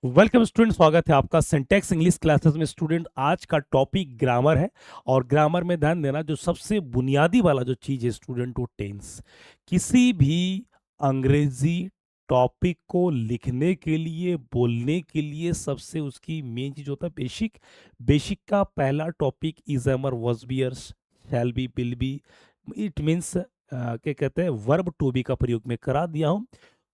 Welcome student, स्वागत है आपका सिंटेक्स इंग्लिश क्लासेस में। स्टूडेंट, आज का टॉपिक ग्रामर है और ग्रामर में ध्यान देना, जो सबसे बुनियादी वाला जो चीज़ है स्टूडेंट, वो टेंस। किसी भी अंग्रेजी टॉपिक को लिखने के लिए, बोलने के लिए सबसे उसकी मेन चीज़ होता है बेसिक। बेसिक का पहला टॉपिक इज एमर, वॉज बियर्स, shall be, will be. It means क्या कहते हैं, वर्ब टू बी का प्रयोग मैं करा दिया हूँ।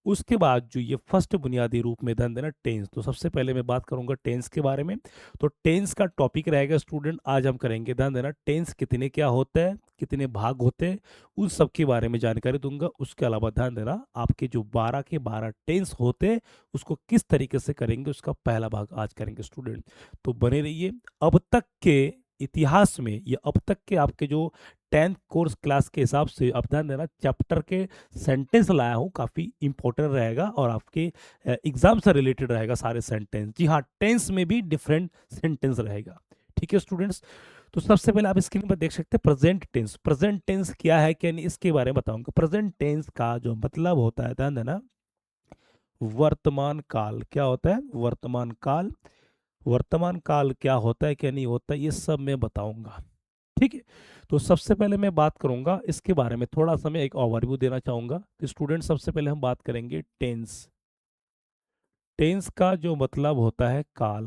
उसके बाद जो ये फर्स्ट बुनियादी रूप में ध्यान देना टेंस। तो सबसे पहले मैं बात करूंगा टेंस के बारे में। तो टेंस का टॉपिक रहेगा स्टूडेंट, आज हम करेंगे ध्यान देना टेंस कितने क्या होता है, कितने भाग होते हैं, उन सब के बारे में जानकारी दूंगा। उसके अलावा ध्यान देना आपके जो 12 के 12 टेंस होते हैं उसको किस तरीके से करेंगे, उसका पहला भाग आज करेंगे स्टूडेंट। तो बने रहिए। अब तक के इतिहास में, ये अब तक के आपके जो 10th कोर्स क्लास के हिसाब से, अब ध्यान देना चैप्टर के सेंटेंस लाया हूँ, काफ़ी इंपॉर्टेंट रहेगा और आपके एग्जाम से रिलेटेड रहेगा सारे सेंटेंस। जी हाँ, टेंस में भी डिफरेंट सेंटेंस रहेगा। ठीक है स्टूडेंट्स। तो सबसे पहले आप स्क्रीन पर देख सकते हैं प्रेजेंट टेंस। प्रेजेंट टेंस क्या है क्या नहीं, इसके बारे में बताऊंगा। प्रेजेंट टेंस का जो मतलब होता है, ध्यान देना, वर्तमान काल। क्या होता है वर्तमान काल? वर्तमान काल क्या होता है क्या नहीं होता, ये सब मैं बताऊंगा। ठीक है। तो सबसे पहले मैं बात करूंगा इसके बारे में, थोड़ा सा मैं एक ओवरव्यू देना चाहूंगा। तो स्टूडेंट, सबसे पहले हम बात करेंगे टेंस। टेंस का जो मतलब होता है काल।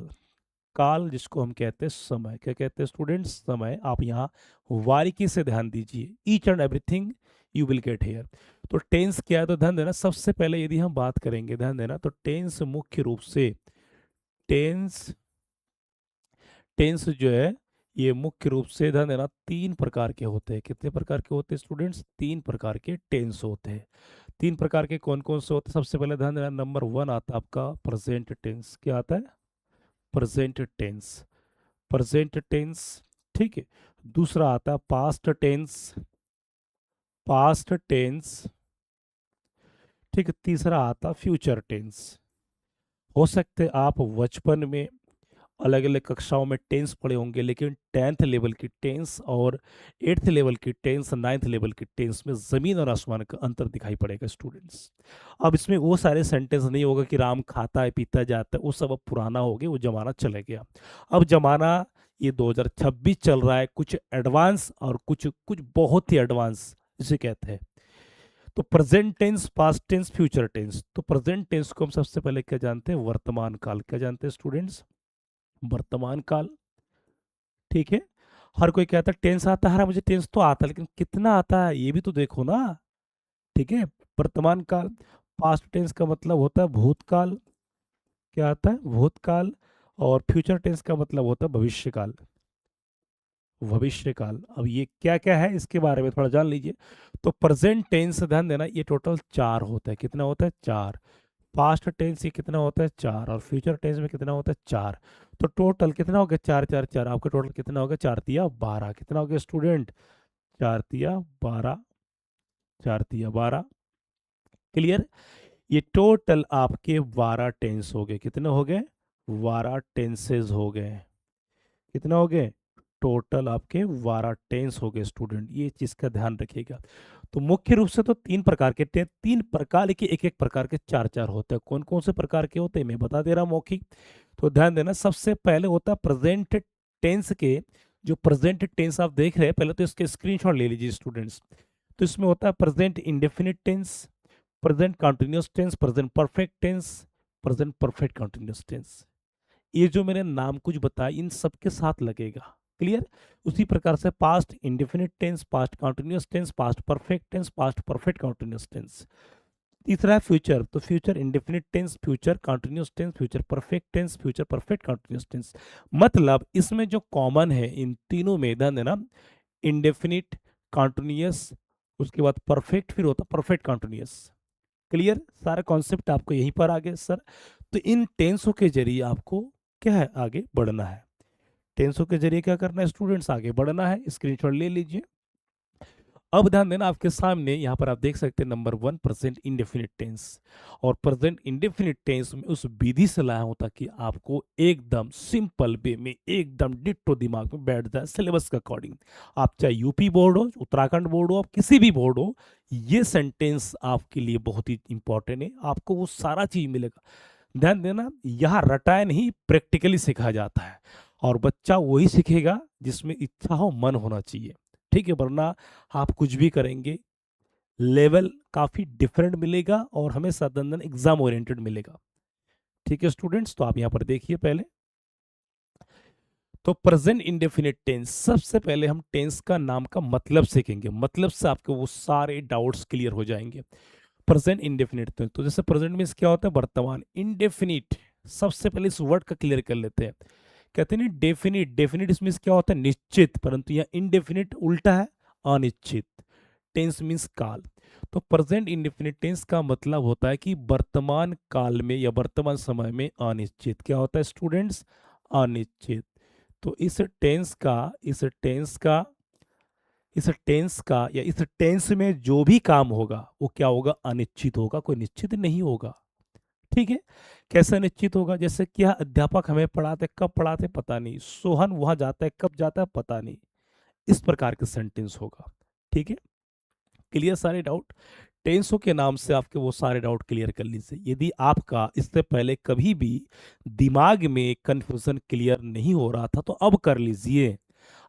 काल जिसको हम कहते हैं समय। क्या कहते हैं स्टूडेंट? समय। आप यहाँ बारीकी से ध्यान दीजिए, each and everything you will get here. तो टेंस क्या है, तो ध्यान देना। सबसे पहले यदि हम बात करेंगे, ध्यान देना, तो टेंस मुख्य रूप से, टेंस टेंस जो है ये मुख्य रूप से ध्यान देना तीन प्रकार के होते हैं। कितने प्रकार के होते हैं स्टूडेंट्स? तीन प्रकार के टेंस होते हैं। तीन प्रकार के कौन कौन से होते हैं? सबसे पहले ध्यान देना, नंबर वन आता है आपका प्रेजेंट टेंस। क्या आता है? Present tense. Present tense. ठीक है। दूसरा आता है पास्ट टेंस। Past tense. ठीक है। तीसरा आता फ्यूचर टेंस। हो सकते आप बचपन में अलग अलग कक्षाओं में टेंस पढ़े होंगे, लेकिन 10th लेवल की टेंस और 8th लेवल की टेंस, 9th लेवल की टेंस में जमीन और आसमान का अंतर दिखाई पड़ेगा स्टूडेंट्स। अब इसमें वो सारे सेंटेंस नहीं होगा कि राम खाता है पीता जाता है, वो सब अब पुराना हो गया, वो जमाना चले गया। अब जमाना ये 2026 चल रहा है, कुछ एडवांस और कुछ कुछ बहुत ही एडवांस इसे कहते हैं। तो present tense, past tense, future tense. तो प्रेजेंट टेंस को हम सबसे पहले क्या जानते हैं? वर्तमान काल। क्या जानते हैं स्टूडेंट्स? वर्तमान काल। ठीक है। हर कोई कहता है टेंस आता है, मुझे टेंस तो आता है, लेकिन कितना आता है ये भी तो देखो ना। ठीक है। वर्तमान काल। पास्ट टेंस का मतलब होता है भूतकाल। क्या आता है? भूतकाल। और फ्यूचर टेंस का मतलब होता है भविष्यकाल। भविष्यकाल। अब ये क्या क्या है इसके बारे में थोड़ा जान लीजिए। तो प्रेजेंट टेंस ध्यान देना, ये टोटल चार होता है। कितना होता है? चार। पास्ट टेंस ये कितना होता है? चार। और फ्यूचर टेंस में कितना होता है? चार। तो टोटल कितना हो गया? चार चार चार। आपका टोटल कितना हो गया? चार तिया 12। कितना हो गया स्टूडेंट? चार तिया 12। चार तिया 12। क्लियर? ये टोटल आपके 12 टेंस हो गए। कितने हो गए? 12 टेंसेज हो गए। कितना हो गए? टोटल आपके 12 टेंस हो गए स्टूडेंट, ये चीज का ध्यान रखिएगा। तो मुख्य रूप से तो तीन प्रकार के तीन प्रकार के, एक एक प्रकार के चार चार होते हैं। कौन कौन से प्रकार के होते हैं मैं बता दे रहा हूँ मौखिक। तो ध्यान देना, सबसे पहले होता है प्रेजेंट टेंस के। जो प्रेजेंट टेंस आप देख रहे हैं, पहले तो इसके स्क्रीनशॉट ले लीजिए स्टूडेंट्स। तो इसमें होता है present indefinite tense, present continuous tense, present perfect tense, present perfect continuous tense. ये जो मैंने नाम कुछ बताया इन सब के साथ लगेगा। क्लियर? उसी प्रकार से past indefinite tense, past continuous tense, past perfect tense, past perfect continuous tense. तीसरा है फ्यूचर। तो future indefinite tense, future continuous tense, future perfect tense, future perfect continuous tense. मतलब इसमें जो कॉमन है इन तीनों में, ध्यान देना, इंडेफिनिट, कंटिन्यूअस, उसके बाद परफेक्ट, फिर होता परफेक्ट कंटिन्यूअस। क्लियर? सारा कॉन्सेप्ट आपको यहीं पर आ गया सर। तो इन टेंसों के जरिए आपको क्या है, आगे बढ़ना है। टेंसों के जरिए क्या करना है स्टूडेंट्स? आगे बढ़ना है। स्क्रीनशॉट ले लीजिए। अब ध्यान देना, आपके सामने यहाँ पर आप देख सकते हैं number one present indefinite tense. और प्रेजेंट इंडेफिनिट टेंस में उस विधि से लाया हूँ ताकि आपको एकदम सिंपल वे में, एकदम डिट्टो दिमाग में बैठ जाए सिलेबस के अकॉर्डिंग। आप चाहे यूपी बोर्ड हो, उत्तराखंड बोर्ड हो, आप किसी भी बोर्ड हो, ये सेंटेंस आपके लिए बहुत ही इंपॉर्टेंट है। आपको वो सारा चीज मिलेगा। ध्यान देना, यहाँ रटाया नहीं, प्रैक्टिकली सिखाया जाता है, और बच्चा वही सीखेगा जिसमें इच्छा हो, मन होना चाहिए। ठीक है, वरना आप कुछ भी करेंगे, लेवल काफी डिफरेंट मिलेगा और हमेशा दंदन एग्जाम ओरिएंटेड मिलेगा। ठीक है स्टूडेंट्स, तो आप यहाँ पर देखिए पहले, तो प्रेजेंट इंडेफिनिट टेंस, सबसे पहले हम टेंस का नाम का मतलब सीखेंगे, मतलब से आपके वो सारे डाउट्स क्लियर हो जाएंगे। प्रेजेंट इंडेफिनिट, तो जैसे प्रेजेंट मीन्स क्या होता है, वर्तमान। इंडेफिनिट, सबसे पहले इस वर्ड का क्लियर कर लेते हैं। कहते हैं डेफिनिट, डेफिनिट इसमें क्या होता है, निश्चित, परंतु यहाँ इनडेफिनिट उल्टा है, अनिश्चित। टेंस मीन्स काल। तो प्रेजेंट इंडेफिनिट टेंस का मतलब होता है कि वर्तमान काल में या वर्तमान समय में अनिश्चित। क्या होता है स्टूडेंट्स, अनिश्चित। तो इस टेंस का या इस टेंस में जो भी काम होगा वो क्या होगा, अनिश्चित होगा, कोई निश्चित नहीं होगा। ठीक है, कैसे निश्चित होगा, जैसे क्या अध्यापक हमें पढ़ाते, कब पढ़ाते पता नहीं, सोहन वहां जाता है, कब जाता है पता नहीं, इस प्रकार के सेंटेंस होगा। ठीक है, क्लियर सारे डाउट। टेंसों के नाम से आपके वो सारे डाउट क्लियर कर लीजिए। यदि आपका इससे पहले कभी भी दिमाग में कंफ्यूजन क्लियर नहीं हो रहा था तो अब कर लीजिए।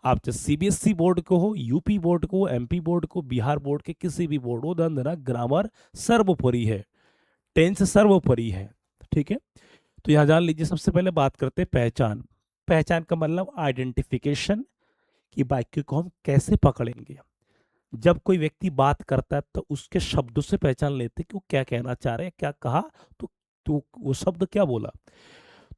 आप चाहे सीबीएसई बोर्ड को हो, यूपी बोर्ड को, एमपी बोर्ड को, बिहार बोर्ड के किसी भी बोर्ड हो, ध्यान देना ग्रामर सर्वोपरि है, टेंस सर्वोपरि है। ठीक है, तो यहां जान लीजिए, सबसे पहले बात करते हैं पहचान। पहचान का मतलब आइडेंटिफिकेशन, कि वाक्य को हम कैसे पकड़ेंगे। जब कोई व्यक्ति बात करता है तो उसके शब्दों से पहचान लेते हैं कि वो क्या कहना चाह रहे हैं, क्या कहा, तो, तो वो शब्द क्या बोला।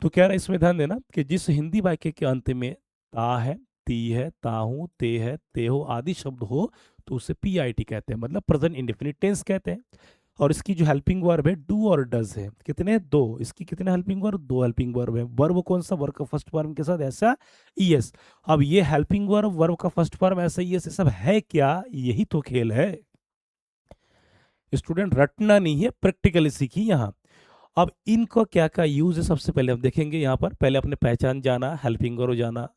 तो कह रहा है इसमें ध्यान देना कि जिस हिंदी वाक्य के अंत में ता है, ती है, ताहू, ते है, ते हो आदि शब्द हो तो उसे पीआईटी कहते हैं, मतलब प्रेजेंट इंडेफिनिट टेंस कहते हैं। और इसकी जो हेल्पिंग वर्ब है डू और डज है, कितने, दो। इसकी कितने हेल्पिंग वर्ब, दो हेल्पिंग वर्ब है। वर्ब कौन सा, वर्ब का फर्स्ट फॉर्म के साथ ऐसा ईएस। अब ये हेल्पिंग वर्ब, वर्ब का फर्स्ट फॉर्म ऐसा ईएस, सब है क्या, यही तो खेल है। स्टूडेंट रटना नहीं है, प्रैक्टिकली सीखी यहाँ। अब इनको क्या क्या यूज है, सबसे पहले हम देखेंगे यहाँ पर। पहले अपने पहचान जाना, हेल्पिंग वर्ब जाना,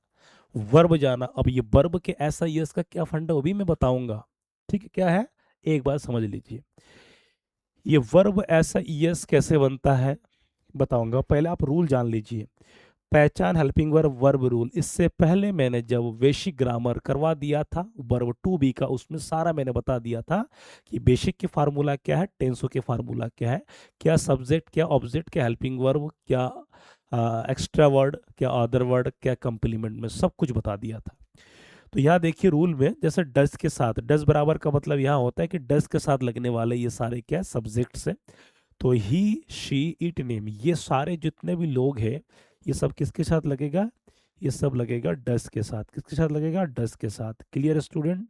वर्ब जाना। अब ये वर्ब के ऐसा ईएस का क्या फंडा वो भी मैं बताऊंगा। ठीक है, क्या है, एक बार समझ लीजिए। ये वर्ब ऐसा ईएस कैसे बनता है बताऊंगा, पहले आप रूल जान लीजिए। पहचान, हेल्पिंग वर्ब, वर्ब रूल, इससे पहले मैंने जब बेसिक ग्रामर करवा दिया था वर्ब टू बी का, उसमें सारा मैंने बता दिया था कि बेसिक के फार्मूला क्या है, टेंसो के फार्मूला क्या है, क्या सब्जेक्ट, क्या ऑब्जेक्ट, क्या हेल्पिंग वर्ब, क्या एक्स्ट्रा वर्ड, क्या अदर वर्ड, क्या कंप्लीमेंट, में सब कुछ बता दिया था। तो यहाँ देखिए रूल में, जैसे डज के साथ, डज बराबर का मतलब यहाँ होता है कि डज के साथ लगने वाले ये सारे क्या सब्जेक्ट्स हैं। तो ही, शी, इट, नेम, ये सारे जितने भी लोग हैं ये सब किसके साथ लगेगा, ये सब लगेगा डस के साथ। किसके साथ लगेगा, डस के साथ। क्लियर स्टूडेंट,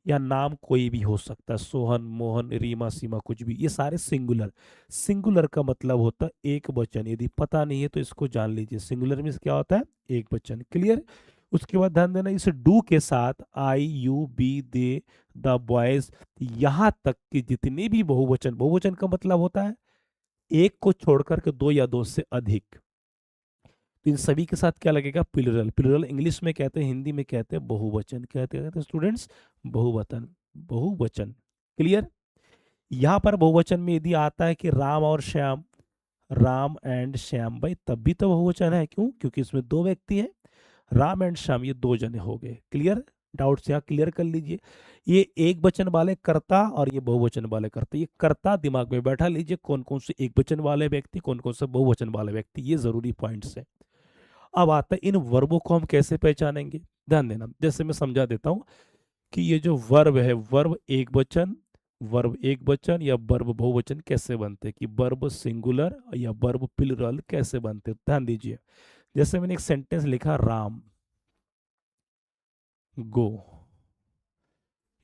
या नाम कोई भी हो सकता है, सोहन, मोहन, रीमा, सीमा, कुछ भी, ये सारे सिंगुलर। सिंगुलर का मतलब होता है एक वचन, यदि पता नहीं है तो इसको जान लीजिए, सिंगुलर मीन्स क्या होता है, एक वचन। क्लियर। उसके बाद ध्यान देना, इस डू के साथ I, you, we, they, the boys, यहां तक कि जितने भी बहुवचन, बहुवचन का मतलब होता है एक को छोड़कर के दो या दो से अधिक, तो इन सभी के साथ क्या लगेगा, प्लूरल। प्लूरल इंग्लिश में कहते हैं, हिंदी में कहते हैं बहुवचन। कहते हैं स्टूडेंट्स, बहुवचन, बहुवचन। क्लियर। यहाँ पर बहुवचन में यदि आता है कि राम और श्याम, राम एंड श्याम, भाई तब भी तो बहुवचन है, क्यों, क्योंकि इसमें दो व्यक्ति हैं, राम एंड श्याम, ये दो जने हो गए। क्लियर, डाउट्स यहाँ क्लियर कर लीजिए। ये एक वचन वाले कर्ता और ये बहुवचन वाले कर्ता, ये कर्ता दिमाग में बैठा लीजिए, कौन कौन से एक वचन वाले व्यक्ति, कौन कौन से बहुवचन वाले व्यक्ति, ये जरूरी पॉइंट्स है। अब आता है इन वर्बों को हम कैसे पहचानेंगे। ध्यान देना, जैसे मैं समझा देता हूं कि ये जो वर्ब है, वर्ब एक वचन, वर्ब एक वचन या वर्ब बहुवचन कैसे बनते हैं, कि वर्ब सिंगुलर या वर्ब प्लुरल कैसे बनते हैं। ध्यान दीजिए, जैसे मैंने एक सेंटेंस लिखा, राम गो,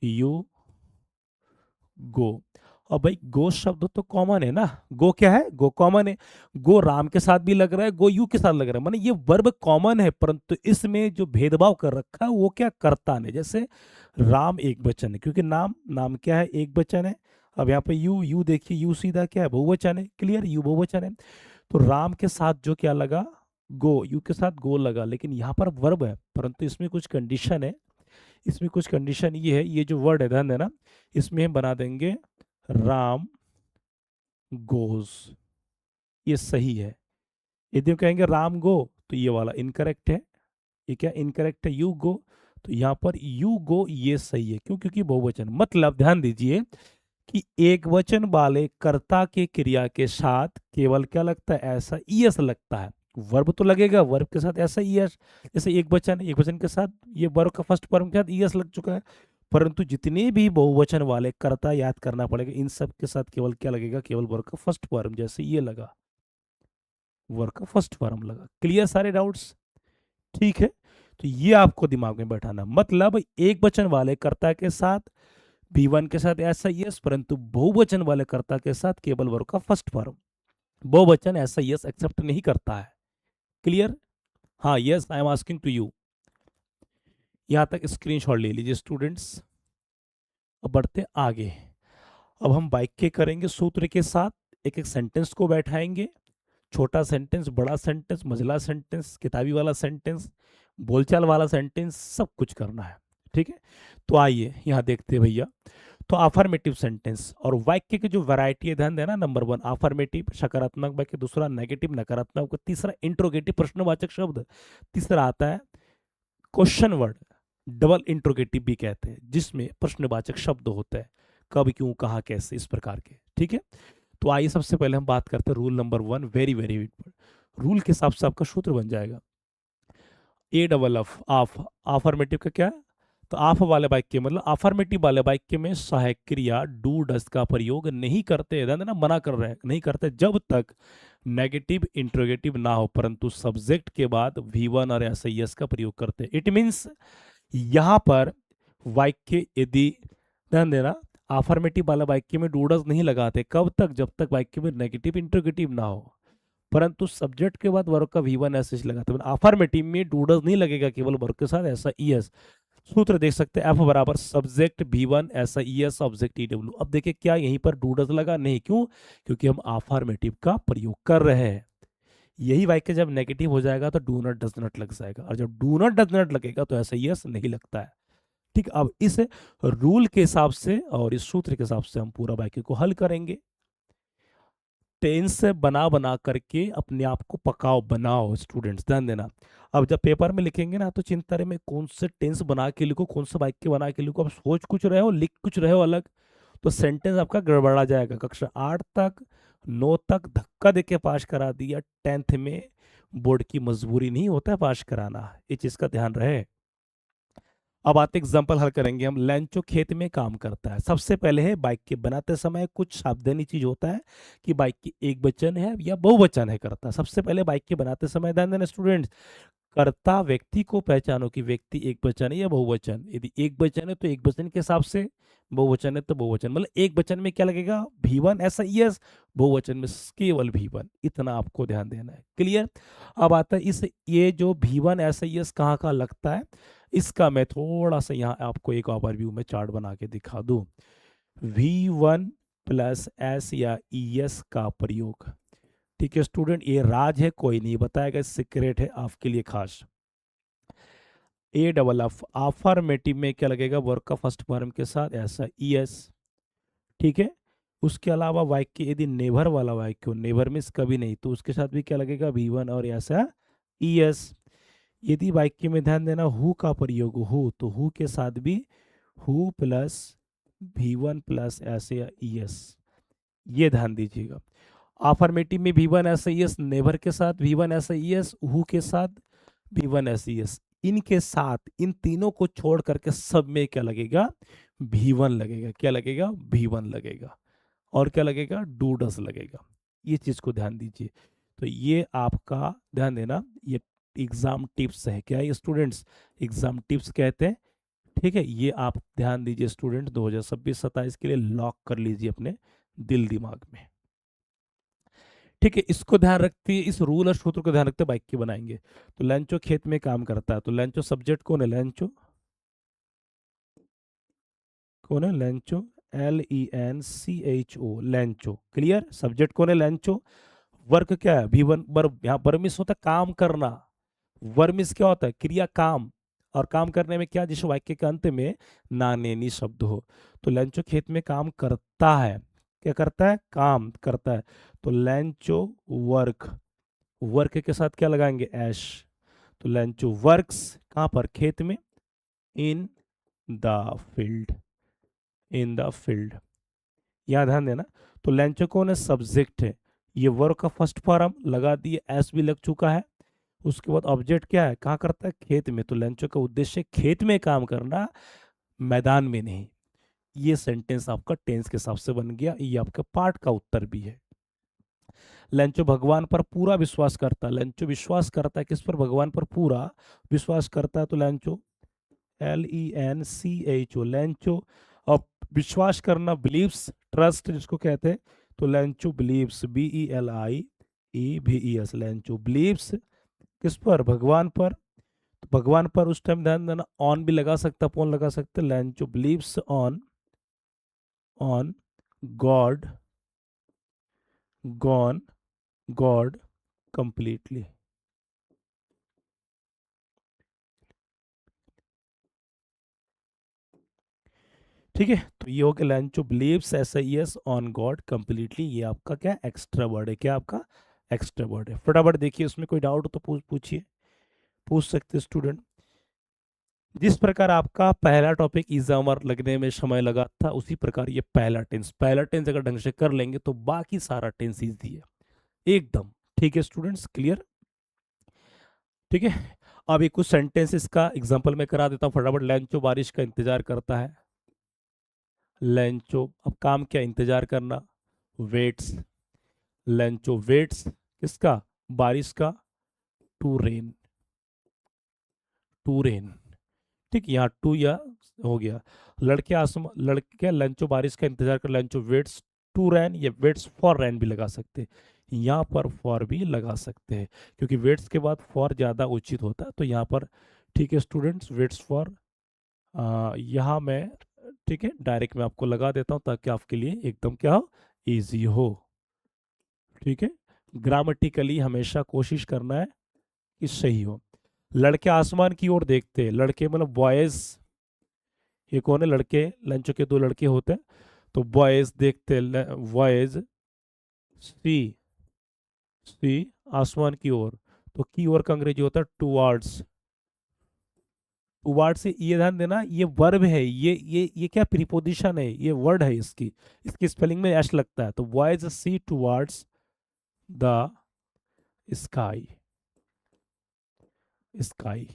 यू गो। और भाई गो शब्द तो कॉमन है ना, गो क्या है, गो कॉमन है। गो राम के साथ भी लग रहा है, गो यू के साथ लग रहा है, माने ये वर्ब कॉमन है, परंतु इसमें जो भेदभाव कर रखा है वो क्या, कर्ता ने। जैसे राम एक वचन है क्योंकि नाम, नाम क्या है, एक वचन है। अब यहाँ पे यू, यू देखिए, यू सीधा क्या है, बहुवचन है। क्लियर, यू बहुवचन है। तो राम के साथ जो क्या लगा, गो, यू के साथ गो लगा, लेकिन यहाँ पर वर्ब है, परंतु इसमें कुछ कंडीशन है। इसमें कुछ कंडीशन ये है, ये जो वर्ड है, ध्यान देना, इसमें हम बना देंगे राम गोज। ये सही है। यदि हम कहेंगे राम गो तो ये वाला इनकरेक्ट है। ये क्या इनकरेक्ट है, यू गो, तो यहाँ पर यू गो ये सही है। क्यों? क्योंकि बहुवचन, मतलब ध्यान दीजिए कि एक वचन वाले कर्ता के क्रिया के साथ केवल क्या लगता है, ऐसा ईएस लगता है। वर्ब तो लगेगा, वर्ब के साथ ऐसा ईएस। जैसे एक वचन, एक वचन के साथ ये वर्ब का फर्स्ट फॉर्म के साथ ईएस लग चुका है। परंतु जितने भी बहुवचन वाले कर्ता याद करना पड़ेगा, इन सब के साथ केवल क्या लगेगा, केवल वर्ब का फर्स्ट फॉर्म। जैसे ये लगा, वर्ब का फर्स्ट फॉर्म लगा। क्लियर सारे डाउट्स? ठीक है, तो ये आपको दिमाग में बैठाना, मतलब एक वचन वाले कर्ता के साथ V1 के साथ ऐसा यस, परंतु बहुवचन वाले कर्ता के साथ केवल वर्ब का फर्स्ट फॉर्म। बहुवचन ऐसा यस एक्सेप्ट नहीं करता है। क्लियर? हाँ, yes I am asking to you. यहां तक स्क्रीनशॉट ले लीजिए स्टूडेंट्स। अब बढ़ते आगे। अब हम वाक्य करेंगे सूत्र के साथ, एक एक सेंटेंस को बैठाएंगे। छोटा सेंटेंस, बड़ा सेंटेंस, मझला सेंटेंस, किताबी वाला सेंटेंस, बोलचाल वाला सेंटेंस, सब कुछ करना है। ठीक है, तो आइए यहां देखते हैं भैया। तो अफर्मेटिव सेंटेंस और वाक्य की जो वैरायटी है, ध्यान देना। नंबर 1 अफर्मेटिव सकारात्मक वाक्य, दूसरा नेगेटिव नकारात्मक वाक्य, तीसरा इंट्रोगेटिव प्रश्नवाचक शब्द, तीसरा आता है क्वेश्चन वर्ड, डबल इंट्रोगेटिव भी कहते हैं, जिसमें प्रश्नवाचक शब्द होता है, कब, क्यों, कहाँ, कैसे, इस प्रकार के। ठीक है, तो आइए सबसे पहले हम बात करते हैं rule number 1, very very important. Rule के हिसाब से आपका सूत्र बन जाएगा A double F, of. Affirmative का क्या है? तो ऑफ वाले वाक्य, मतलब अफर्मेटिव वाले वाक्य में सहायक क्रिया डू डज का प्रयोग नहीं करते, ध्यान देना, मना कर रहे हैं, नहीं करते जब तक नेगेटिव इंट्रोगेटिव ना हो, परंतु सब्जेक्ट के बाद V1 और एस आई एस का प्रयोग करते हैं। इट मीन्स यहां पर वाक्य यदि, ध्यान देना, अफर्मेटिव वाला वाक्य में डू डज नहीं लगाते, कब तक? जब तक वाक्य में नेगेटिव इंट्रोगेटिव ना हो, परंतु सब्जेक्ट के बाद वर्ब का V1 एस एच लगाते हैं। अफर्मेटिव में डू डज नहीं लगेगा, केवल वर्ब के साथ ऐसा ईएस। सूत्र देख सकते हैं, एफ बराबर सब्जेक्ट V1 ऐसा ईएस ऑब्जेक्ट ईडब्ल्यू। अब देखिए क्या यहीं पर डू डज लगा? नहीं। क्यों? क्योंकि हम अफर्मेटिव का प्रयोग कर रहे हैं। यही वाक्य जब नेगेटिव हो जाएगा तो डू नॉट डज नॉट लग जाएगा, और जब डू नॉट डज नॉट लगेगा तो ऐसा ईएस नहीं लगता है। ठीक, अब इस रूल के हिसाब से और इस सूत्र के हिसाब से हम पूरा वाक्य को हल करेंगे। टेंस बना बना करके अपने आप को पकाओ, बनाओ स्टूडेंट्स, ध्यान देना। अब जब पेपर में लिखेंगे ना, तो चिंता रहे मैं कौन से टेंस बना के लिखो, कौन सा वाक्य बना के लिखो। अब सोच कुछ रहे हो, लिख कुछ रहे हो अलग, तो सेंटेंस आपका गड़बड़ा जाएगा। कक्षा 8 तक 9 तक धक्का देके पास करा दिया, 10th में बोर्ड की मजबूरी नहीं होता है पास कराना, ये चीज का ध्यान रहे। अब आते एग्जाम्पल हल करेंगे हम। लैंचो खेत में काम करता है। सबसे पहले है बाइक के बनाते समय कुछ सावधानी चीज होता है कि बाइक की एक वचन है या बहुवचन है करता। सबसे पहले बाइक के बनाते समय ध्यान देना स्टूडेंट्स, कर्ता व्यक्ति को पहचानो कि व्यक्ति एक वचन है या बहुवचन। यदि एक वचन है तो एक वचन के हिसाब से, बहुवचन है तो बहुवचन, मतलब एक वचन में क्या लगेगा, V1 ऐसा यस, बहुवचन में केवल V1। इतना आपको ध्यान देना है। क्लियर? अब आता है इस, ये जो V1 ऐसा यस कहाँ कहाँ लगता है, इसका मैं थोड़ा सा यहाँ आपको एक ओवरव्यू में चार्ट बना के दिखा दूं। V1 प्लस एस या ES का प्रयोग। ठीक है स्टूडेंट, ये राज है, कोई नहीं बताएगा, सीक्रेट है आपके लिए खास। ए डबल एफ, अफर्मेटिव में क्या लगेगा, वर्ब का फर्स्ट फॉर्म के साथ ऐसा ES। ठीक है, उसके अलावा वाक्य यदि नेवर वाला वाक्य हो, नेवर मीन्स कभी नहीं, तो उसके साथ भी क्या लगेगा, V1 और ऐसा ES। यदि वाक्य में ध्यान देना हु का प्रयोग हो, तो हु के साथ भी हु प्लस V1 प्लस ऐसे या ES, ये ध्यान दीजिएगा। अफर्मेटिव में V1 ऐसा ES, नेवर के साथ V1 ऐसा ES, हु के साथ V1 ऐसा ES। इनके साथ इन तीनों को छोड़ करके सब में क्या लगेगा, V1 लगेगा। क्या लगेगा, V1 लगेगा। और क्या लगेगा, डू डस लगेगा। ये चीज को ध्यान दीजिए। तो ये आपका ध्यान देना, ये एग्जाम टिप्स है। क्या है स्टूडेंट्स, एग्जाम टिप्स कहते हैं। ठीक है, ये आप ध्यान दीजिए स्टूडेंट, 2026-27 के लिए लॉक कर लीजिए अपने दिल दिमाग में। ठीक है, इसको ध्यान रखते, इस रूल और सूत्र को ध्यान रखते बाइक की बनाएंगे। तो लंचो खेत में काम करता है, तो लंचो सब्जेक्ट कौन है, लंचो कौन है, लंचो, LENCHO, लंचो। क्लियर? सब्जेक्ट कौन है, लंचो। वर्क क्या है, V1 वर्ब। यहाँ वर्मिस होता है काम करना, वर्मिस क्या होता है, क्रिया काम। और काम करने में क्या, जिस वाक्य के अंत में ना ने नी शब्द हो। तो लंचो खेत में काम करता है, क्या करता है, काम करता है। तो लेंचो वर्क, वर्क के साथ क्या लगाएंगे, एश। तो लेंचो वर्क्स कहाँ पर, खेत में, in the field, in the field, यहाँ ध्यान देना। तो लेंचो कौन है, सब्जेक्ट है। ये वर्क का फर्स्ट फॉर्म लगा दिए, एस भी लग चुका है। उसके बाद ऑब्जेक्ट क्या है, कहाँ करता है, खेत में। तो लेंचो का उद्देश्य खेत में काम करना, मैदान में नहीं। ये सेंटेंस आपका टेंस के हिसाब से बन गया, ये आपका पार्ट का उत्तर भी है। लेंचो भगवान पर पूरा विश्वास करता है, लेंचो विश्वास करता है किस पर, भगवान पर पूरा विश्वास करता है। तो लेंचो, LENCHO, लेंचो। अब विश्वास करना, बिलीव्स, ट्रस्ट जिसको कहते हैं। तो Lencho believes, BELIEVES, Lencho believes किस पर, भगवान पर। तो भगवान पर उस टाइम ध्यान देना, ऑन भी लगा सकता, अपॉन लगा सकते। Lencho believes on God, gone God completely. ठीक है, तो ये हो गया Lencho believes SIES on God completely. ये आपका क्या, एक्स्ट्रा वर्ड है, क्या आपका एक्स्ट्रा वर्ड है। फटाफट देखिए, उसमें कोई डाउट हो तो पूछिए, पूछ सकते स्टूडेंट। जिस प्रकार आपका पहला टॉपिक इजामर लगने में समय लगा था, उसी प्रकार ये पहला टेंस अगर ढंग से कर लेंगे तो बाकी सारा टेंस इजी है एकदम। ठीक है स्टूडेंट्स, क्लियर। ठीक है, अब एक कुछ सेंटेंसेस का एग्जांपल मैं करा देता हूँ फटाफट। लेंचो बारिश का इंतजार करता है, लेंचो, अब काम क्या, इंतजार करना, वेट्स, लेंचो वेट्स किसका, बारिश का, टू रेन, टू रेन। ठीक, यहाँ टू या हो गया। लड़के आसमान, लड़के लंचो बारिश का इंतजार कर, लंचो वेट्स टू रैन, या वेट्स फॉर रैन भी लगा सकते हैं। यहाँ पर फॉर भी लगा सकते हैं, क्योंकि वेट्स के बाद फॉर ज़्यादा उचित होता है, तो यहाँ पर। ठीक है स्टूडेंट्स, वेट्स फॉर, यहाँ मैं, ठीक है, डायरेक्ट मैं आपको लगा देता हूँ ताकि आपके लिए एकदम क्या हो, ईजी हो। ठीक है, ग्रामेटिकली हमेशा कोशिश करना है कि सही हो। लड़के आसमान की ओर देखते हैं, लड़के मतलब बॉयज, ये कौन है, लड़के, लंच के दो लड़के होते हैं। तो बॉयज देखते, बॉयज सी, सी आसमान की ओर। तो की ओर का अंग्रेजी होता है टुवार्ड्स, टुवार्ड से, ये ध्यान देना, ये वर्ब है, ये क्या प्रीपोजिशन है, ये वर्ड है, इसकी स्पेलिंग में एश लगता है। तो boys see towards the sky, sky.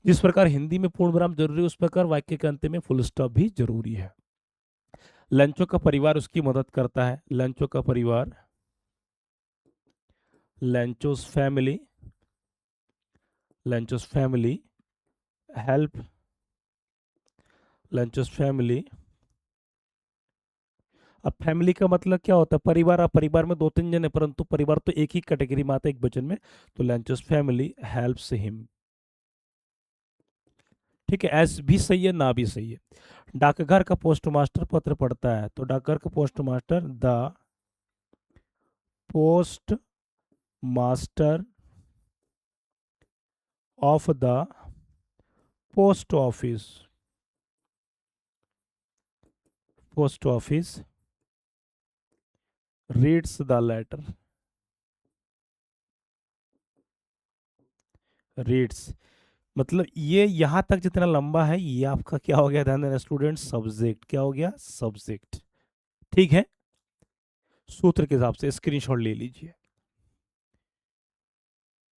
जिस प्रकार हिंदी में पूर्ण विराम जरूरी है, उस प्रकार वाक्य के अंत में फुल स्टॉप भी जरूरी है। लंचो का परिवार उसकी मदद करता है, लंचो का परिवार, लंचोस फैमिली, लंचोस फैमिली हेल्प, लंचोस फैमिली। अब फैमिली का मतलब क्या होता है, परिवार। अब परिवार में दो तीन जन है, परंतु परिवार तो एक ही कैटेगरी में आता है, एक वचन में। तो लंचोस फैमिली हेल्प्स हिम। ठीक है, एस भी सही है, ना भी सही है। डाकघर का पोस्ट मास्टर पत्र पढ़ता है, तो डाकघर का post master, the post master of the post office, post office reads the letter, reads. मतलब ये यहां तक जितना लंबा है, ये आपका क्या हो गया, ध्यान देना स्टूडेंट, सब्जेक्ट। क्या हो गया, सब्जेक्ट। ठीक है, सूत्र के हिसाब से स्क्रीनशॉट ले लीजिए।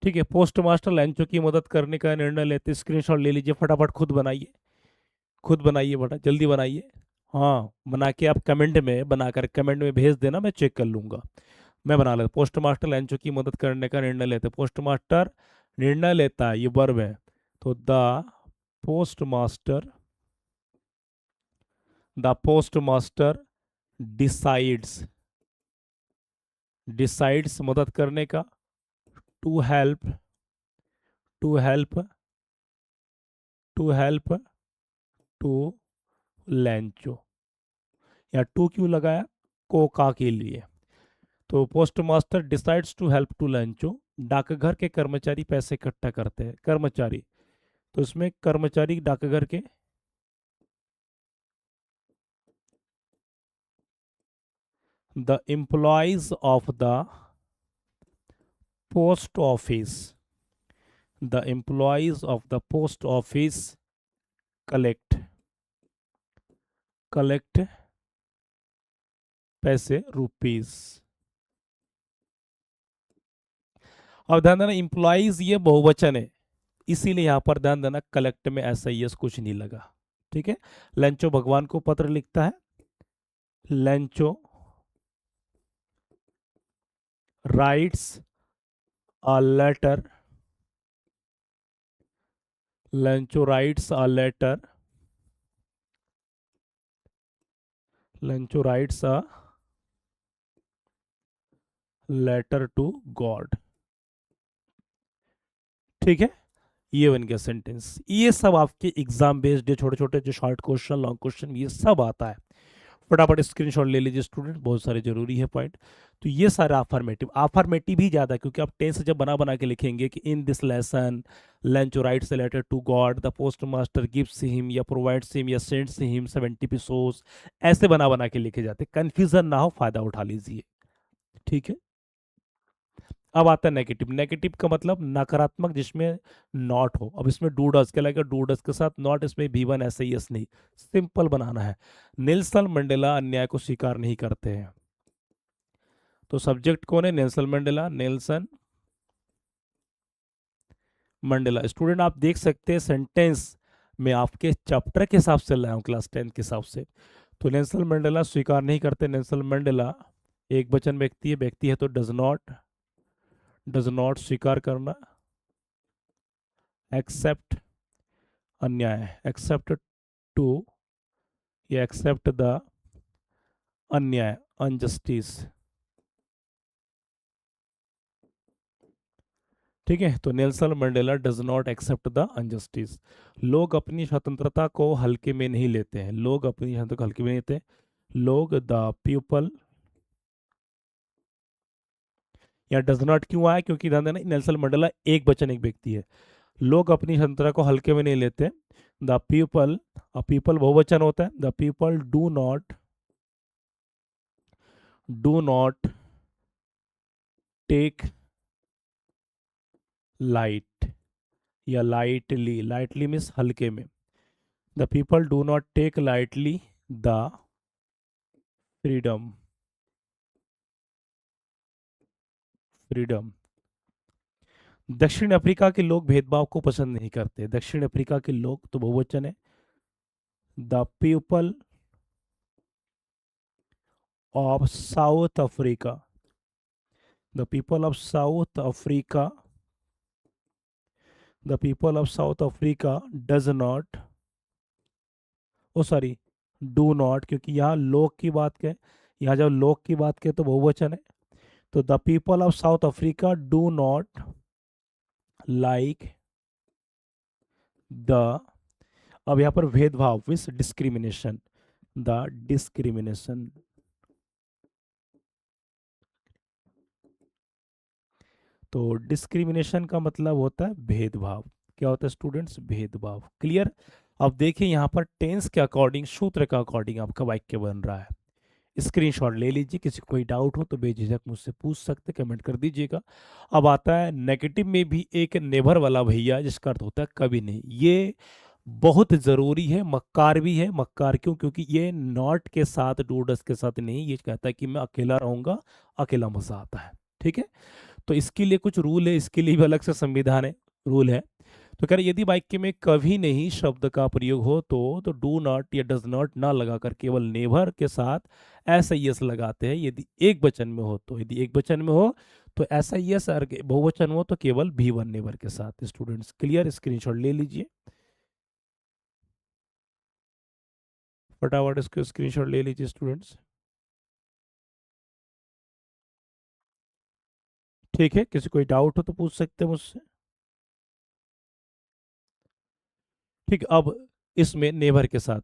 ठीक है, पोस्ट मास्टर लंचों की मदद करने का निर्णय लेते, स्क्रीनशॉट ले लीजिए, फटाफट खुद बनाइए, खुद बनाइए बेटा, जल्दी बनाइए। हाँ, बना के आप कमेंट में, बनाकर कमेंट में भेज देना, मैं चेक कर लूंगा। मैं बना लेता, पोस्ट मास्टर लंचों की मदद करने का निर्णय लेते, पोस्ट मास्टर निर्णय लेता है, ये वर्ब है। तो post master the post master decides, decides मदद करने का, to help, to help, to help to Lencho. या टू क्यों लगाया, कोका के लिए। तो post master decides to help to Lencho, डाकघर के कर्मचारी पैसे इकट्ठा करते हैं, कर्मचारी। तो इसमें कर्मचारी डाकघर के, the employees of the post office, the employees of the post office collect, collect पैसे रुपीस। अब ध्यान देना एम्प्लॉयज ये बहुवचन है, इसीलिए यहां पर ध्यान देना कलेक्ट में ऐसा यस कुछ नहीं लगा। ठीक है, लेंचो भगवान को पत्र लिखता है, Lencho writes a letter, Lencho writes a letter, Lencho writes a letter to God. ठीक है, ये बन गया सेंटेंस। ये सब आपके एग्जाम बेस्ड, छोटे छोटे जो शॉर्ट क्वेश्चन, लॉन्ग क्वेश्चन, ये सब आता है। फटाफट स्क्रीनशॉट ले लीजिए स्टूडेंट, बहुत सारे जरूरी है पॉइंट। तो ये सारे अफर्मेटिव, अफर्मेटिव ही ज्यादा, क्योंकि आप टेंस जब बना बना के लिखेंगे कि in this lesson Lencho writes a letter to God, the post master gives him या प्रोवाइड्स हिम या सेंड्स हिम 70 pesos, ऐसे बना बना के लिखे जाते, कंफ्यूजन ना हो, फायदा उठा लीजिए। ठीक है, अब आता है नेगेटिव। नेगेटिव का मतलब नकारात्मक जिसमें नॉट हो। अब इसमें डू डज के लगेगा, डू डज के साथ नॉट, इसमें भी वन ऐसे ही यस नहीं, सिंपल बनाना है। नेल्सन मंडेला अन्याय को स्वीकार नहीं करते हैं, तो सब्जेक्ट कौन है? Nelson Mandela, Nelson Mandela. Student आप देख सकते हैं सेंटेंस में आपके चैप्टर के हिसाब से लाया हूँ, क्लास 10 के हिसाब से। तो नेल्सन मंडेला स्वीकार नहीं करते, नेल्सन मंडेला एक वचन व्यक्ति है, व्यक्ति है तो डज नॉट स्वीकार करना, एक्सेप्ट अन्याय, एक्सेप्ट टू, ये एक्सेप्ट द अन्याय, अनजस्टिस। ठीक है, तो Nelson Mandela does not accept the injustice. लोग अपनी स्वतंत्रता को हल्के में नहीं लेते हैं, लोग अपनी स्वतंत्रता को हल्के में नहीं लेते हैं। लोग, द पीपल, या डज नॉट क्यों आया? क्योंकि ध्यान देना नेल्सन मंडेला एक वचन एक व्यक्ति है। लोग अपनी स्वतंत्रता को हल्के में नहीं लेते। द पीपल, पीपल बहुवचन होता है, the people do not take light, या लाइटली, लाइटली मीन्स हल्के में। The people do not take lightly the freedom, freedom. दक्षिण अफ्रीका के लोग भेदभाव को पसंद नहीं करते, दक्षिण अफ्रीका के लोग तो बहुवचन है। The people of South Africa, the people of South Africa, the people of South Africa does not, oh sorry, do not, क्योंकि यहाँ लोग की बात के, यहाँ जब लोग की बात के तो बहुवचन है। तो the people of South Africa do not like the, अब यहाँ पर भेदभाव मीन्स डिस्क्रिमिनेशन, द डिस्क्रिमिनेशन। तो डिस्क्रिमिनेशन का मतलब होता है भेदभाव। क्या होता है स्टूडेंट्स? भेदभाव। क्लियर? अब देखिए यहाँ पर टेंस के अकॉर्डिंग, सूत्र के अकॉर्डिंग आपका वाक्य बन रहा है। स्क्रीनशॉट ले लीजिए, किसी को कोई डाउट हो तो बेझिझक मुझसे पूछ सकते, कमेंट कर दीजिएगा। अब आता है नेगेटिव में भी एक नेवर वाला भैया, जिसका अर्थ होता है कभी नहीं। ये बहुत जरूरी है, मक्कार भी है। मक्कार क्यों? क्योंकि ये नॉट के साथ, डूडस के साथ नहीं, ये कहता है कि मैं अकेला रहूंगा, अकेला मजा आता है। ठीक है, तो इसके लिए कुछ रूल है, इसके लिए भी अलग से संविधान है, रूल है। तो कह रहे यदि वाक्य में कभी नहीं शब्द का प्रयोग हो तो डू नॉट या डज नॉट ना लगाकर केवल नेवर के साथ ऐसा यस लगाते हैं। यदि एक वचन में हो तो, यदि एक वचन में हो तो ऐसा यस, और बहुवचन हो तो केवल भी वन नेवर के साथ। Students clear? स्क्रीनशॉट ले लीजिए फटाफट, इसको स्क्रीनशॉट ले लीजिए स्टूडेंट्स। ठीक है, किसी कोई डाउट हो तो पूछ सकते हैं मुझसे। ठीक, अब इसमें नेवर के साथ,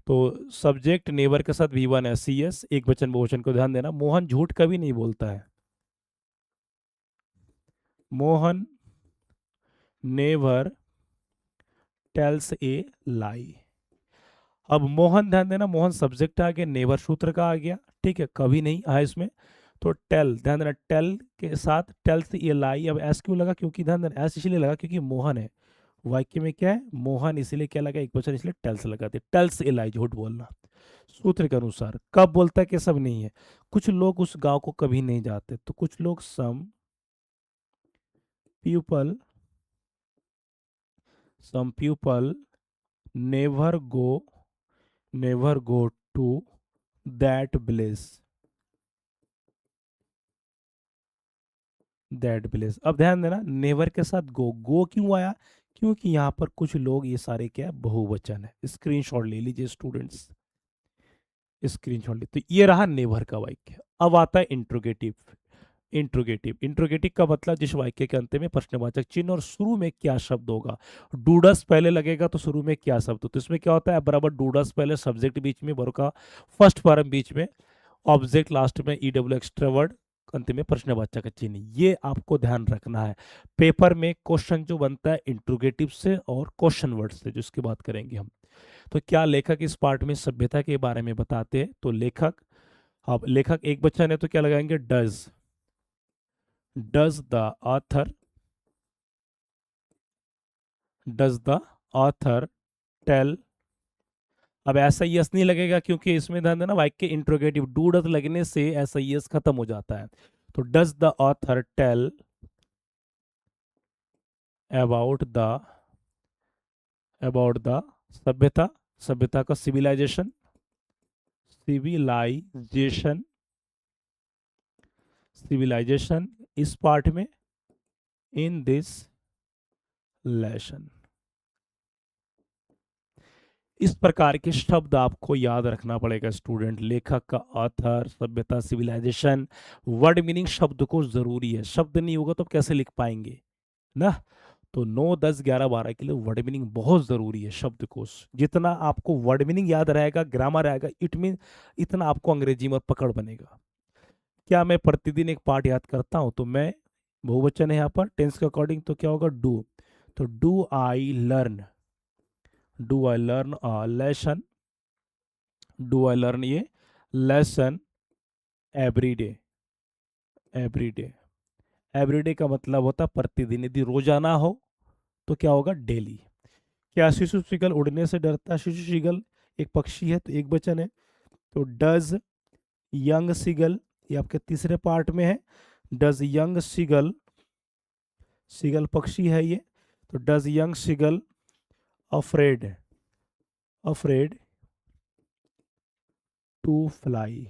तो सब्जेक्ट नेवर के साथ V one S C S, एक वचन बहुवचन को ध्यान देना। मोहन झूठ कभी नहीं बोलता है, मोहन नेवर टेल्स ए लाई। अब मोहन, ध्यान देना, मोहन सब्जेक्ट आ गया, नेवर सूत्र का आ गया। ठीक है, कभी नहीं आया इसमें। तो टेल, ध्यान देना, टेल के साथ टेल से ये लाई, अब एस क्यों लगा, क्योंकि ध्यान देना एस इसलिए लगा क्योंकि मोहन है, वाक्य में क्या है, मोहन, इसलिए क्या लगा, एक वचन, इसलिए टेल्स लगाते, टेल्स एलाई, झूठ बोलना। सूत्र के अनुसार कब बोलता है कि सब नहीं है, कुछ लोग उस गांव को कभी नहीं जाते, तो कुछ लोग, people some people never go, never go to that village, that village. अब ध्यान देना, नेवर के साथ गो, गो क्यों आया, क्योंकि यहाँ पर कुछ लोग, ये सारे क्या है, बहुवचन है। स्क्रीनशॉट ले लीजिए स्टूडेंट्स, स्क्रीनशॉट ले। तो ये रहा नेवर का वाक्य। अब आता है इंट्रोगेटिव। इंट्रोगेटिव, इंट्रोगेटिव का मतलब जिस वाक्य के अंत में प्रश्नवाचक चिन्ह और शुरू में क्या शब्द होगा। डूडस पहले लगेगा तो शुरू में क्या शब्द हो, तो इसमें क्या होता है, बराबर डूडस पहले, सब्जेक्ट बीच में, वर्ब का फर्स्ट फॉर्म बीच में, ऑब्जेक्ट लास्ट में, ईडब्ल्यू एक्स्ट्रा वर्ड, अंत में प्रश्नवाचक चिन्ह। ये आपको ध्यान रखना है। पेपर में क्वेश्चन जो बनता है इंट्रोगेटिव से और क्वेश्चन वर्ड से, जिसकी बात करेंगे हम। तो क्या लेखक इस पार्ट में सभ्यता के बारे में बताते हैं, तो लेखक, अब लेखक एक बच्चन है तो क्या लगाएंगे, does the author, does the author tell. अब ऐसा यस नहीं लगेगा क्योंकि इसमें ध्यान देना, वाक्य इंट्रोगेटिव, डू डज लगने से ऐसा यस खत्म हो जाता है। तो does the author tell about the, about the सभ्यता, सभ्यता का सिविलाइजेशन, सिविलाइजेशन, सिविलाइजेशन इस पार्ट में, इन दिस लेसन। इस प्रकार के शब्द आपको याद रखना पड़ेगा स्टूडेंट, लेखक का, ऑथर, सभ्यता, सिविलाइजेशन, वर्ड मीनिंग शब्द को जरूरी है, शब्द नहीं होगा तो कैसे लिख पाएंगे ना। तो 9, 10, 11, 12 के लिए वर्ड मीनिंग बहुत जरूरी है, शब्दकोश। जितना आपको वर्ड मीनिंग याद रहेगा, ग्रामर आएगा, इट मीन इतना आपको अंग्रेजी में पकड़ बनेगा। क्या मैं प्रतिदिन एक पार्ट याद करता हूं, तो मैं, बहुवचन है यहाँ पर टेंस के अकॉर्डिंग, तो क्या होगा, डू। तो do I learn, do I learn a lesson, do I learn ये lesson every day, every day. Everyday का मतलब होता है प्रतिदिन, यदि रोजाना हो तो क्या होगा, डेली। क्या शिशु सीगल उड़ने से डरता है, शिशु सीगल एक पक्षी है तो एक वचन है, तो डज यंग सीगल, ये आपके तीसरे पार्ट में है, डज यंग सीगल, सीगल पक्षी है ये, तो does young seagull afraid, afraid to fly.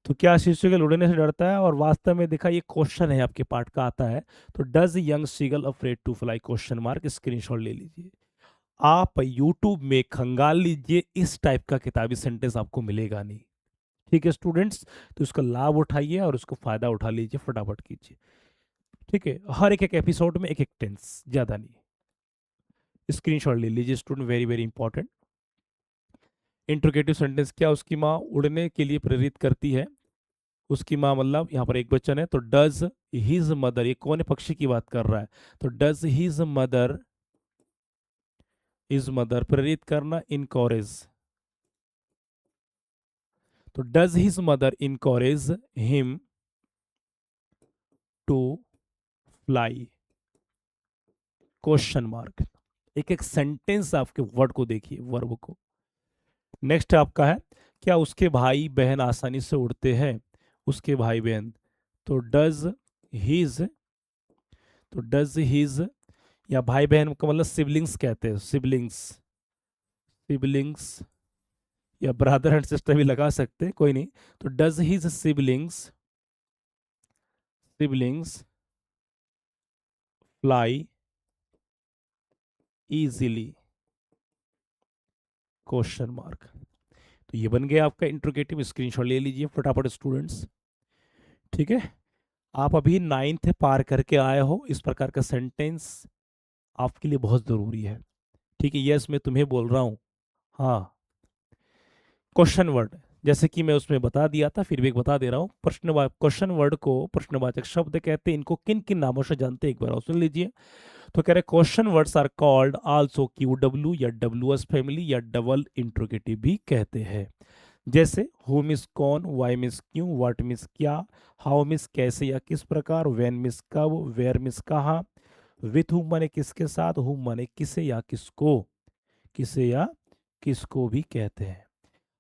तो क्या शिशु सीगल उड़ने से डरता है, और वास्तव में देखा ये क्वेश्चन है आपके पार्ट का आता है, तो does young seagull afraid to fly, question mark, screenshot ले लीजिए। आप यूट्यूब में खंगाल लीजिए, इस टाइप का किताबी सेंटेंस आपको मिलेगा नहीं। ठीक है स्टूडेंट्स, तो इसका लाभ उठाइए और उसको फायदा उठा लीजिए, फटाफट कीजिए। ठीक है, हर एक एक एपिसोड में एक एक टेंस, ज्यादा नहीं। स्क्रीनशॉट ले लीजिए student, very very important. Interrogative sentence क्या, उसकी माँ उड़ने के लिए प्रेरित करती है, उसकी माँ मतलब यहाँ पर एक बच्चन है, तो डज हिज मदर, ये कौन है, पक्षी की बात कर रहा है, तो does his mother, is mother प्रेरित करना, इनकॉरेज, तो does his mother encourage him to fly, question mark. एक एक सेंटेंस आपके वर्ड को देखिए, वर्ब को। नेक्स्ट आपका है, क्या उसके भाई बहन आसानी से उड़ते हैं, उसके भाई बहन, तो डज हिज, तो डज हिज, या भाई बहन का मतलब सिबलिंग्स कहते हैं, सिबलिंग्स, सिबलिंग्स, या ब्रदर एंड सिस्टर भी लगा सकते हैं, कोई नहीं। तो does his siblings, siblings fly easily, question mark. तो ये बन गया आपका इंट्रोगेटिव, स्क्रीनशॉट ले लीजिए फटाफट स्टूडेंट्स। ठीक है, आप अभी 9th पार करके आए हो, इस प्रकार का सेंटेंस आपके लिए बहुत जरूरी है। ठीक है, यस मैं तुम्हें बोल रहा हूं, हाँ। क्वेश्चन वर्ड, जैसे कि मैं उसमें बता दिया था, फिर भी एक बता दे रहा हूँ। क्वेश्चन वर्ड को प्रश्नवाचक शब्द कहते हैं। इनको किन किन नामों से जानते हैं एक बार और सुन लीजिए। तो कह रहे question words are called also Q W या डब्ल्यू एस फैमिली या डबल इंट्रोगेटिव भी कहते हैं। जैसे हु मिस कौन, वाई मिस क्यों, व्हाट मिस क्या, हाउ मिस कैसे या किस प्रकार, व्हेन मिस कब, वेयर मिस कहाँ, विथ हुम माने किसके साथ, हुम माने किसे या किसको, किसे या किसको भी कहते हैं।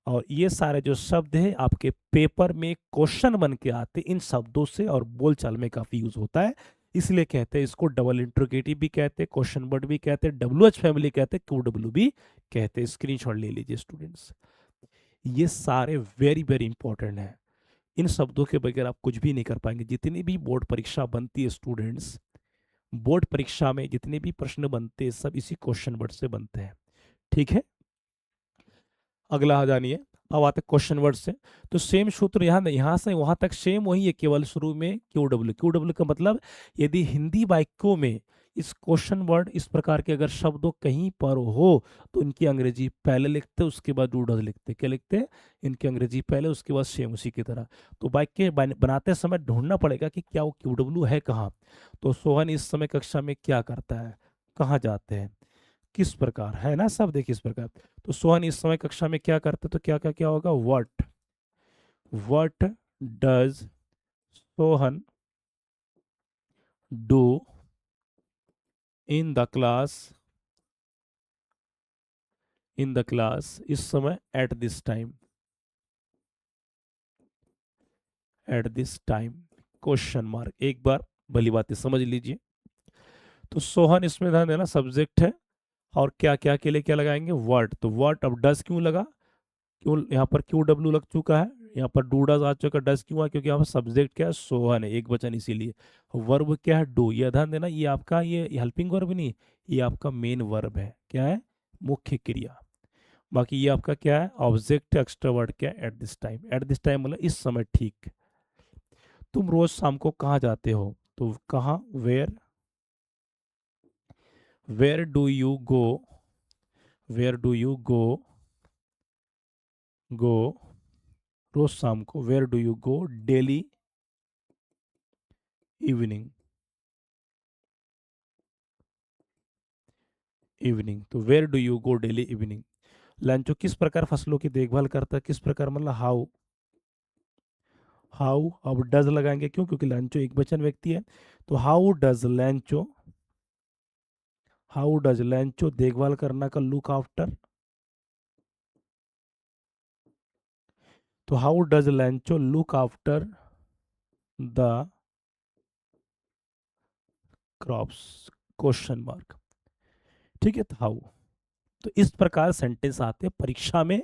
और ये सारे जो शब्द हैं आपके पेपर में क्वेश्चन बन के आते हैं इन शब्दों से, और बोलचाल में काफी यूज होता है। इसलिए कहते हैं इसको डबल इंट्रोगेटिव भी कहते हैं, क्वेश्चन वर्ड भी कहते हैं, डब्ल्यू एच फैमिली कहते हैं, क्यू डब्ल्यू भी कहते हैं। स्क्रीनशॉट ले लीजिए स्टूडेंट्स। ये सारे वेरी वेरी इंपॉर्टेंट हैं। इन शब्दों के बगैर आप कुछ भी नहीं कर पाएंगे। जितनी भी बोर्ड परीक्षा बनती है स्टूडेंट्स, बोर्ड परीक्षा में जितने भी प्रश्न बनते हैं सब इसी क्वेश्चन वर्ड से बनते हैं। ठीक है, अगला आ जानिए। अब आते क्वेश्चन वर्ड से। तो सेम सूत्र यहाँ से वहां तक सेम वही है, केवल शुरू में क्यू डब्ल्यू का मतलब यदि हिंदी वाक्यों में इस क्वेश्चन वर्ड इस प्रकार के अगर शब्दों कहीं पर हो तो इनकी अंग्रेजी पहले लिखते, उसके बाद डू डज लिखते। क्या लिखते हैं? इनकी अंग्रेजी पहले, उसके बाद सेम उसी की तरह। तो वाक्य बनाते समय ढूंढना पड़ेगा कि क्या वो क्यू डब्ल्यू है कहाँ। तो सोहन इस समय कक्षा में क्या करता है, कहाँ जाते हैं, किस प्रकार, है ना सब देखिए इस प्रकार। तो सोहन इस समय कक्षा में क्या करते, तो क्या क्या क्या होगा, what does Sohan do in the class, in the class इस समय, at this time, at this time, question mark. एक बार भली बातें समझ लीजिए। तो सोहन इसमें ध्यान देना सब्जेक्ट है, और क्या क्या के लिए क्या लगाएंगे, वर्ड। तो वर्ड, अब डज क्यों लगा, क्यों यहाँ पर क्यू डब्ल्यू लग चुका है, यहाँ पर डू डज आ चुका, डज क्यों है, क्योंकि यहाँ पर सब्जेक्ट क्या है, सोहन है, एक वचन इसीलिए। वर्ब क्या है, डू। ये ध्यान देना, ये आपका ये हेल्पिंग वर्ब नहीं, ये आपका मेन वर्ब है। क्या है? मुख्य क्रिया। बाकी ये आपका क्या है, ऑब्जेक्ट एक्स्ट्रा वर्ड क्या है, at this time. At this time मतलब इस समय, ठीक। तुम रोज शाम को कहाँ जाते हो, तो कहाँ, where do you go, where do you go रोज शाम को, where do you go daily evening, evening. तो where do you go daily evening. लंचो किस प्रकार फसलों की देखभाल करता है, किस प्रकार मतलब हाउ, हाउ। अब डज लगाएंगे, क्यों, क्योंकि लंचो एक वचन व्यक्ति है। तो हाउ डज लंचो देखभाल करना का, लुक आफ्टर। तो how does लंचो look after the crops, question mark. ठीक है, तो हाउ। तो इस प्रकार सेंटेंस आते हैं परीक्षा में।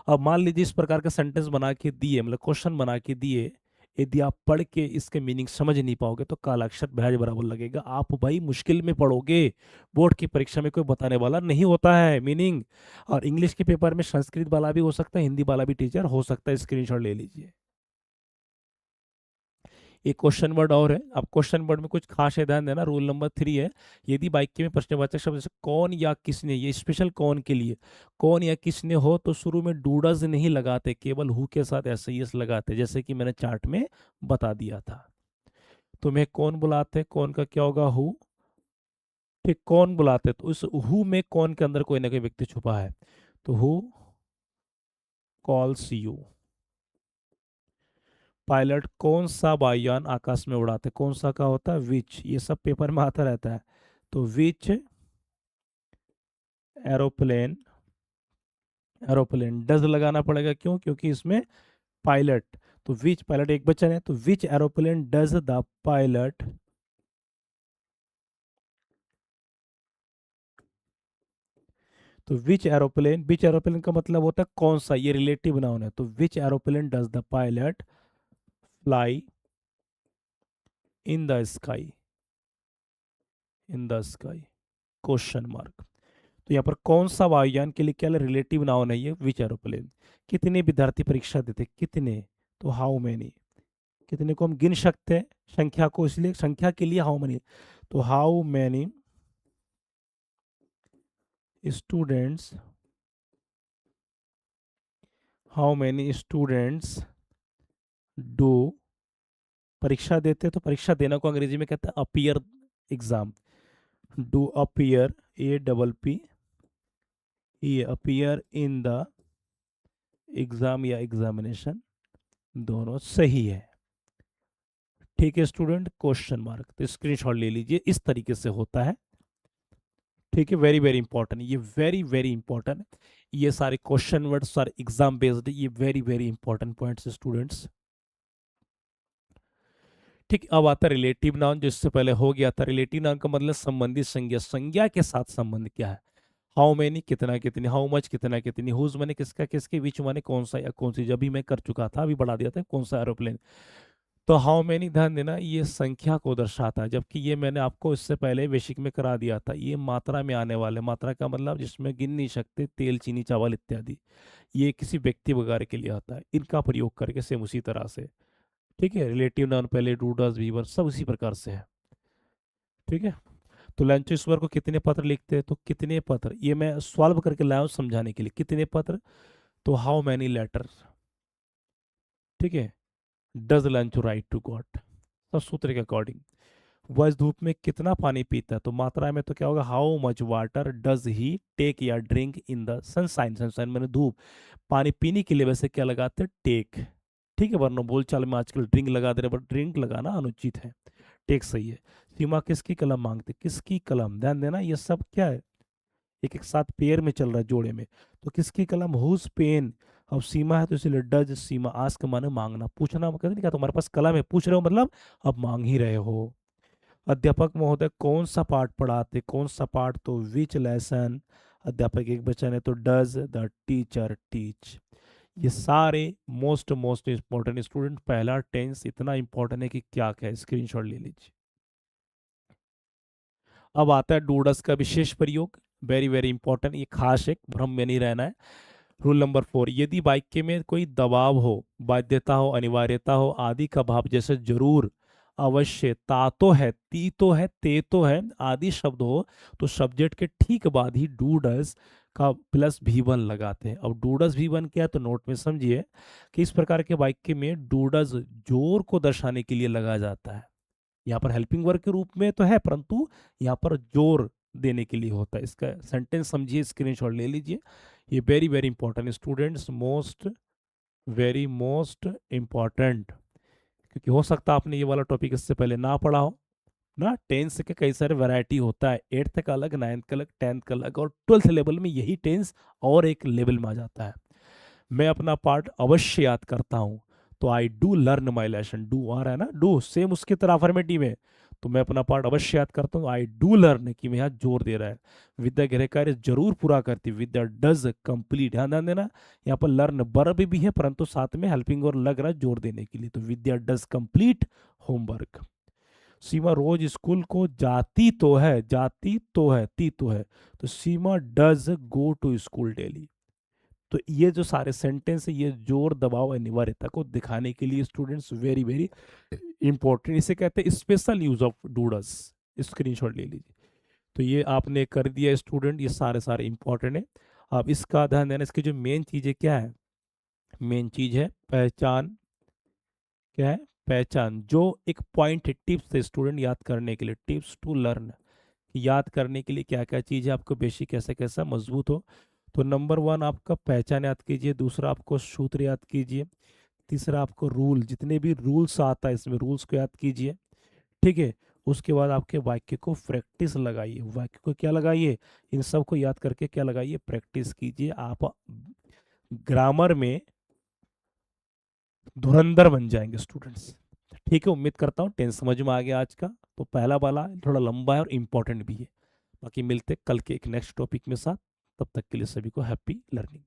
अब मान लीजिए इस प्रकार का सेंटेंस बना के दिए, मतलब क्वेश्चन बना के दिए, यदि आप पढ़ के इसके मीनिंग समझ नहीं पाओगे तो काला अक्षर भैंस बराबर लगेगा, आप भाई मुश्किल में पढ़ोगे। बोर्ड की परीक्षा में कोई बताने वाला नहीं होता है मीनिंग। और इंग्लिश के पेपर में संस्कृत वाला भी हो सकता है, हिंदी वाला भी टीचर हो सकता है। स्क्रीनशॉट ले लीजिए। एक क्वेश्चन वर्ड और है। अब क्वेश्चन वर्ड में कुछ खास है, ध्यान देना। रूल नंबर 3 है, यदि वाक्य में प्रश्नवाचक शब्द जैसे कौन या किसने, ये स्पेशल कौन के लिए, कौन या किसने हो तो शुरू में डू डज नहीं लगाते, केवल हु के साथ ऐसे ही लगाते, जैसे कि मैंने चार्ट में बता दिया था। तुम्हें कौन बुलाते, कौन का क्या होगा, हु। ठीक, कौन बुलाते, तो उस हु में कौन के अंदर कोई ना कोई व्यक्ति छुपा है, तो हु कॉल्स यू। पायलट कौन सा वायुयान आकाश में उड़ाते, कौन सा का होता है, विच। ये सब पेपर में आता रहता है। तो विच एरोप्लेन, एरोप्लेन डज लगाना पड़ेगा, क्यों, क्योंकि इसमें पायलट। तो विच, पायलट एक बचन है, तो which aeroplane does the pilot, तो विच एरोप्लेन का मतलब होता है कौन सा, ये रिलेटिव नाउन है। तो which aeroplane does the pilot fly in the sky, in the sky, question mark. तो यहाँ पर कौन सा वायुयान के लिए क्या रिलेटिव नाउन है, ये विच एरोप्लेन। कितने विद्यार्थी परीक्षा देते, कितने, तो हाउ मेनी। कितने को हम गिन सकते हैं संख्या को, इसलिए संख्या के लिए हाउ मेनी। तो how many students, how many students do, परीक्षा देते तो परीक्षा देना को अंग्रेजी में कहते हैं appear exam, do appear, APP, ये अपीयर इन द एग्जाम या एग्जामिनेशन, दोनों सही है। ठीक है स्टूडेंट, क्वेश्चन मार्क, तो स्क्रीनशॉट ले लीजिए, इस तरीके से होता है। ठीक है, वेरी वेरी इंपॉर्टेंट, ये वेरी वेरी इंपॉर्टेंट, ये सारे क्वेश्चन वर्ड सारे एग्जाम बेस्ड, ये very very important points students. ठीक, अब आता है रिलेटिव नाउन, जो इससे पहले हो गया था। रिलेटिव नाउन का मतलब संबंधित संज्ञा, संज्ञा के साथ संबंध क्या है। हाउ मैनी कितना कितनी, हाउ मच कितना कितनी, हुज मैंने किसका किसके, विच मैंने कौन सा या कौन सी, जब भी मैं कर चुका था, अभी बढ़ा दिया था कौन सा एरोप्लेन। तो हाउ मैनी, ध्यान देना, ये संख्या को दर्शाता है, जबकि ये मैंने आपको इससे पहले बेसिक में करा दिया था, ये मात्रा में आने वाले, मात्रा का मतलब जिसमें गिन नहीं सकते, तेल चीनी चावल इत्यादि, ये किसी व्यक्ति वगैरह के लिए आता है, इनका प्रयोग करके सेम उसी तरह से। ठीक है, रिलेटिव नाउन पहले डू डज वी वर सब उसी प्रकार से है। ठीक है, तो लंचेश्वर को कितने पत्र लिखते हैं, तो कितने पत्र, ये मैं सॉल्व करके लाया हूं समझाने के लिए, कितने पत्र, तो हाउ मैनी लेटर। ठीक है, does Lencho write to God, सब सूत्र के अकॉर्डिंग। वह इस धूप में कितना पानी पीता है, तो मात्रा में तो क्या होगा, how much water does he take या drink in the sunshine, sunshine मैंने धूप, पानी पीने के लिए वैसे क्या लगाते हैं, टेक। ठीक है, वरना बोलचाल में आजकल ड्रिंक लगा दे रहे, बट ड्रिंक लगाना अनुचित है, टेक सही है। सीमा किसकी कलम मांगते, किसकी कलम, ध्यान देना, ये सब क्या है, एक एक साथ पेयर में चल रहा है, जोड़े में, तो किसकी कलम, हुज पेन। अब सीमा है तो इसलिए डज सीमा, आस्क माने मांगना, पूछना, कहते नहीं क्या तुम्हारे पास कलम है, पूछ रहे हो मतलब अब मांग ही रहे हो। अध्यापक महोदय कौन सा पाठ पढ़ाते, कौन सा पाठ, तो विच लेसन, अध्यापक एक बचन है तो डज द टीचर टीच। ये सारे मोस्ट मोस्ट इंपॉर्टेंट स्टूडेंट, पहला टेंस इतना इंपॉर्टेंट है कि क्या क्या, स्क्रीनशॉट ले लीजिए। अब आता है डूडस का विशेष प्रयोग, वेरी वेरी इंपॉर्टेंट, ये खास एक भ्रम में नहीं रहना है। रूल नंबर 4, यदि वाक्य में कोई दबाव हो, बाध्यता हो, अनिवार्यता हो, आदि का भाव, जैसे जरूर, अवश्य, ता तो है, ती तो है, ते तो है, आदि शब्द हो, तो सब्जेक्ट के ठीक बाद ही डू डस का प्लस V1 लगाते हैं। अब डू डस V1 क्या है, तो नोट में समझिए कि इस प्रकार के वाक्य में डू डस जोर को दर्शाने के लिए लगाया जाता है। यहाँ पर हेल्पिंग वर्ब के रूप में तो है, परंतु यहाँ पर जोर देने के लिए होता है। इसका सेंटेंस समझिए, स्क्रीनशॉट ले लीजिए, ये very very important students, most very most important, क्योंकि हो सकता है आपने ये वाला टॉपिक इससे पहले ना पढ़ा हो ना। टेंस के कई सारे वैरायटी होता है, 8th का अलग, 9th का अलग, 10th का अलग, और 12th लेवल में यही टेंस और एक लेवल में आ जाता है। मैं अपना पार्ट अवश्य याद करता हूँ, तो I do learn my lesson, do आ रहा है ना, डू सेम उसकी तरह अफर्मेटिव है, तो मैं अपना पार्ट अवश्य याद करता हूँ, आई डू लर्न की मैं यहाँ जोर दे रहा है। विद्या गृह कार्य जरूर पूरा करती, विद्या डज कंप्लीट, ध्यान देना, यहाँ पर लर्न वर्ब भी है, परंतु साथ में हेल्पिंग और लग रहा है जोर देने के लिए, तो Vidya does complete homework. Seema रोज स्कूल को जाती तो है, जाती तो है, ती तो है, तो Seema does go to school daily. तो ये जो सारे सेंटेंस है, ये जोर दबाव अनिवार्यता को दिखाने के लिए स्टूडेंट्स वेरी वेरी इंपॉर्टेंट, इसे कहते हैं स्पेशल यूज ऑफ डूडस, स्क्रीनशॉट ले लीजिए। तो ये आपने कर दिया स्टूडेंट, ये सारे सारे इंपॉर्टेंट है। अब इसका ध्यान देना, इसकी जो मेन चीज है क्या है, मेन चीज है पहचान, क्या है, पहचान, जो एक पॉइंट है, टिप्स है स्टूडेंट याद करने के लिए, टिप्स टू लर्न, याद करने के लिए क्या क्या चीज़ है, आपको बेसिक कैसे कैसा मजबूत हो। तो नंबर 1 आपका पहचान याद कीजिए, दूसरा आपको सूत्र याद कीजिए, तीसरा आपको रूल, जितने भी रूल्स आता है इसमें रूल्स को याद कीजिए। ठीक है, उसके बाद आपके वाक्य को प्रैक्टिस लगाइए, वाक्य को क्या लगाइए, इन सब को याद करके क्या लगाइए, प्रैक्टिस कीजिए, आप ग्रामर में धुरंधर बन जाएंगे स्टूडेंट्स। ठीक है, उम्मीद करता हूँ टेंस समझ में आ गया आज का, तो पहला वाला थोड़ा लंबा है और इम्पोर्टेंट भी है। बाकी मिलते कल के एक नेक्स्ट टॉपिक में साथ, तब तक के लिए सभी को हैप्पी लर्निंग।